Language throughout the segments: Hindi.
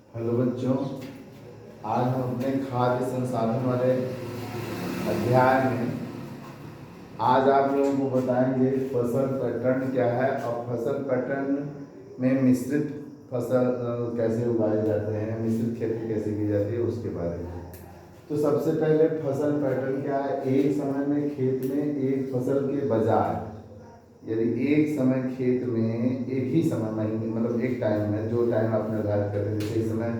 हेलो बच्चों, आज हम अपने खाद्य संसाधन वाले अध्याय में आज आप लोगों को बताएंगे फसल पैटर्न क्या है और फसल पैटर्न में मिश्रित फसल कैसे उगाए जाते हैं, मिश्रित खेती कैसे की जाती है उसके बारे में। तो सबसे पहले फसल पैटर्न क्या है? एक समय में खेत में एक फसल के बजाय, यदि एक समय खेत में एक ही समय महीने मतलब एक टाइम में जो टाइम आप निर्धारित करें, जैसे इस समय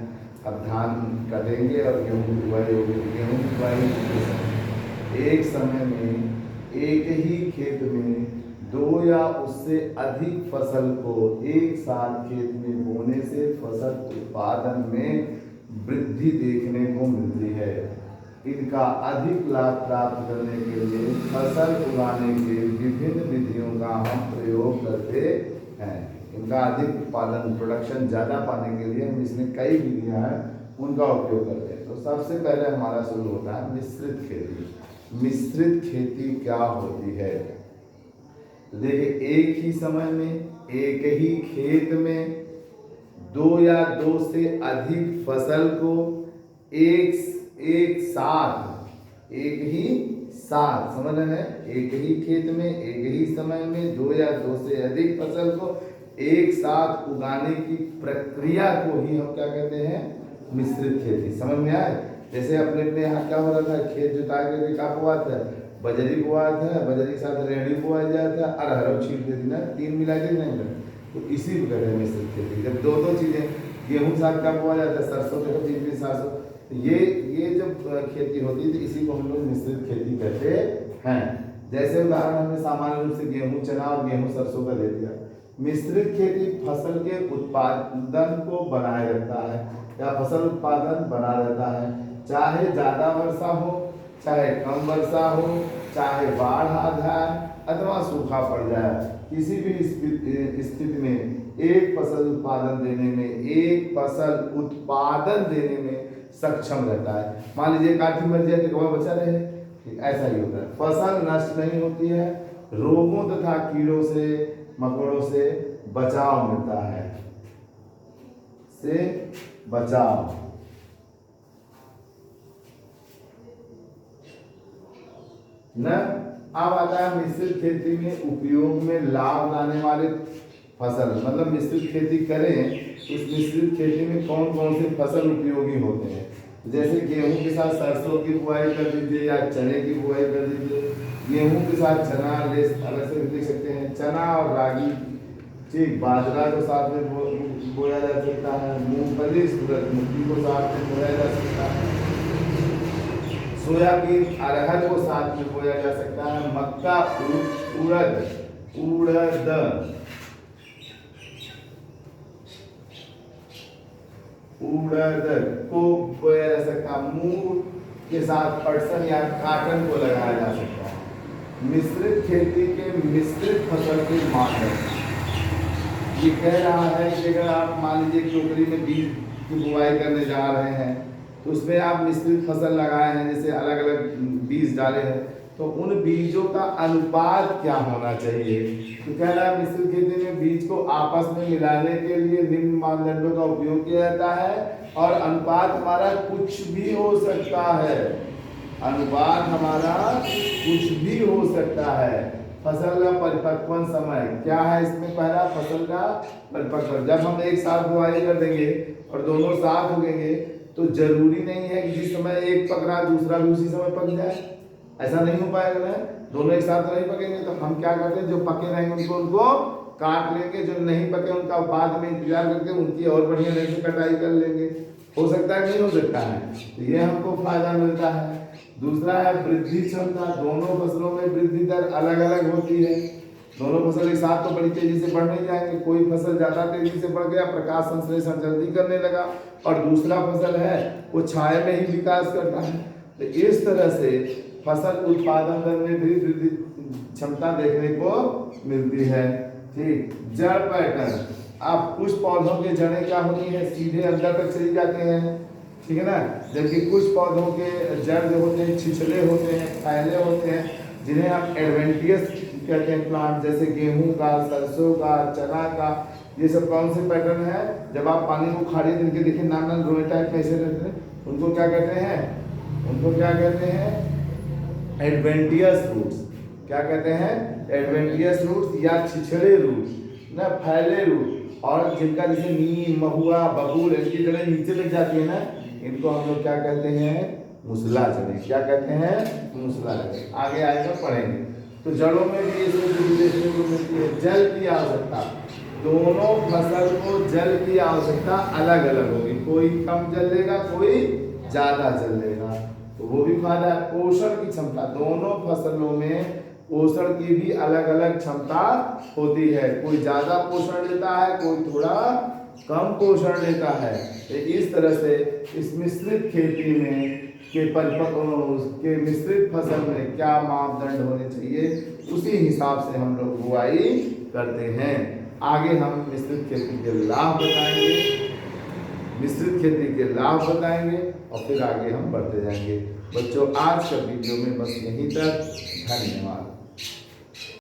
अब धान कटेंगे और गेहूँ की बुआई होगी, गेहूँ की बुआई एक समय में एक ही खेत में दो या उससे अधिक फसल को एक साथ खेत में बोने से फसल उत्पादन में वृद्धि देखने को मिलती है। इनका अधिक लाभ प्राप्त करने के लिए फसल उगाने के विभिन्न विधियों का हम प्रयोग करते हैं। इनका अधिक उत्पादन प्रोडक्शन ज़्यादा पाने के लिए हम इसमें कई विधियां हैं उनका उपयोग करते हैं। तो सबसे पहले हमारा शुरू होता है मिश्रित खेती। मिश्रित खेती क्या होती है? तो देखिए, एक ही समय में एक ही खेत में दो या दो से अधिक फसल को एक साथ समझ रहे हैं, एक ही खेत में एक ही समय में दो या दो से अधिक फसल को एक साथ उगाने की प्रक्रिया को ही हम क्या कहते हैं? मिश्रित खेती। समझ में आए? जैसे अपने यहाँ क्या हो रहा था, खेत जुता के क्या बोआ था? बजरी बोआ था, बजरी के साथ रेहड़ी बोआ जाता था, अरहर छीट देती ना, तीन मिला के नहीं। तो इसी को कहते हैं मिश्रित खेती। जब दो दो चीजें, गेहूं के साथ क्या बोआ जाता है? सरसों के बीच सरसों, ये जब खेती होती है तो इसी को हम लोग मिश्रित खेती कहते हैं। जैसे उदाहरण हमने सामान्य रूप से गेहूं चना और गेहूं सरसों का दे दिया। मिश्रित खेती फसल के उत्पादन को बनाए रखता है या फसल उत्पादन बना रहता है, चाहे ज्यादा वर्षा हो चाहे कम वर्षा हो, चाहे बाढ़ आ जाए अथवा सूखा पड़ जाए, किसी भी स्थिति में एक फसल उत्पादन देने में सक्षम रहता है। मान लीजिए काठी मर जाए तो कौवा बचा रहे, ऐसा ही होता है। फसल नष्ट नहीं होती है, रोगों तथा कीड़ों से मकोड़ों से बचाव मिलता है, से बचाव। न अब आता है मिश्रित खेती में उपयोग में लाभ लाने वाले फसल। मतलब मिश्रित खेती करें तो इस मिश्रित खेती में कौन कौन से फसल उपयोगी होते हैं? जैसे गेहूं के साथ सरसों की बुआई कर दीजिए या चने की बुआई कर दीजिए। गेहूं के साथ चना अलग से देख सकते हैं, चना और रागी, ठीक, बाजरा को साथ में बोया जा सकता है, मूंगफली सूरजमुखी को साथ में बोया जा सकता है, सोयाबीन अरहर को साथ में बोया जा सकता है, मक्का उड़द को बोया जा सकता है, मूंग के साथ पटसन या काटन को लगाया जा सकता है। मिश्रित खेती के मिश्रित फसल के माध्यम ये कह रहा है कि अगर आप मान लीजिए टोकरी में बीज की बुआई करने जा रहे हैं तो उसमें आप मिश्रित फसल लगाए हैं, जैसे अलग अलग बीज डाले हैं, तो उन बीजों का अनुपात क्या होना चाहिए? तो कह रहा है मिश्रित खेती में बीज को आपस में मिलाने के लिए निम्न मानदंडों का उपयोग किया जाता है और अनुपात हमारा कुछ भी हो सकता है। अनुपात हमारा कुछ भी हो सकता है। फसल का परिपक्वन समय क्या है? इसमें पहला फसल का परिपक्वन, जब हम एक साथ बुआई कर देंगे और दोनों साथ उगेंगे तो जरूरी नहीं है कि जिस समय एक पक रहा दूसरा भी उसी समय पक जाए, ऐसा नहीं हो पाएगा ना। दोनों एक साथ नहीं पकेंगे तो हम क्या करते हैं, जो पके रहेंगे उनको काट लेंगे, जो नहीं पके उनका बाद में इंतजार करके उनकी और बढ़िया ढंग से कटाई कर लेंगे। हो सकता है नहीं हो सकता है, तो ये हमको फायदा मिलता है। दूसरा है वृद्धि क्षमता। दोनों फसलों में वृद्धि दर अलग अलग होती है। दोनों फसल एक साथ तो बड़ी तेजी से बढ़ नहीं जाएंगे, कोई फसल ज्यादा तेजी से बढ़ गया, प्रकाश संश्लेषण जल्दी करने लगा, और दूसरा फसल है वो छाया में ही विकास करता है। तो इस तरह से फसल उत्पादन दर में भी वृद्धि क्षमता देखने को मिलती है। ठीक, जड़ पैटर्न। अब कुछ पौधों के जड़ें क्या होती है, सीधे अंदर तक चली जाते हैं, ठीक है ना, जबकि कुछ पौधों के जड़ जो होते हैं छिछले होते हैं, फैले होते हैं, जिन्हें हम एडवेंटियस कहते हैं प्लांट, जैसे गेहूं का, सरसों का, चना का, ये सब कौन से पैटर्न है? जब आप पानी को खाड़ी जिनके देखिए नाम रोए टाइप में ऐसे रहते हैं, उनको क्या कहते हैं? उनको क्या कहते हैं? Adventitious roots. क्या कहते हैं? एडवेंटियस रूट्स या छिछड़े रूट्स ना, फैले रूट। और जिनका जैसे नीम, महुआ, बबूल इनकी जड़ें नीचे तक जाती है ना, इनको हम लोग क्या कहते हैं? मूसला जड़ें। क्या कहते हैं? मूसला जड़ें। आगे आएगा पढ़ेंगे। तो जड़ों में भी इसमें देखने को मिलती है जल की आवश्यकता। दोनों फसल को जल की आवश्यकता अलग अलग होगी, कोई कम जल लेगा, कोई ज्यादा जल लेगा, तो वो भी फायदा है। पोषण की क्षमता, दोनों फसलों में पोषण की भी अलग अलग क्षमता होती है, कोई ज्यादा पोषण लेता है, कोई थोड़ा कम पोषण लेता है। इस तरह से इस मिश्रित खेती में के मिश्रित फसल में क्या मापदंड होने चाहिए, उसी हिसाब से हम लोग बुआई करते हैं। आगे हम मिश्रित खेती के लाभ बताएंगे, मिश्रित खेती के लाभ बताएंगे और फिर आगे हम बढ़ते जाएंगे। बच्चों आज का वीडियो में बस यहीं तक। धन्यवाद।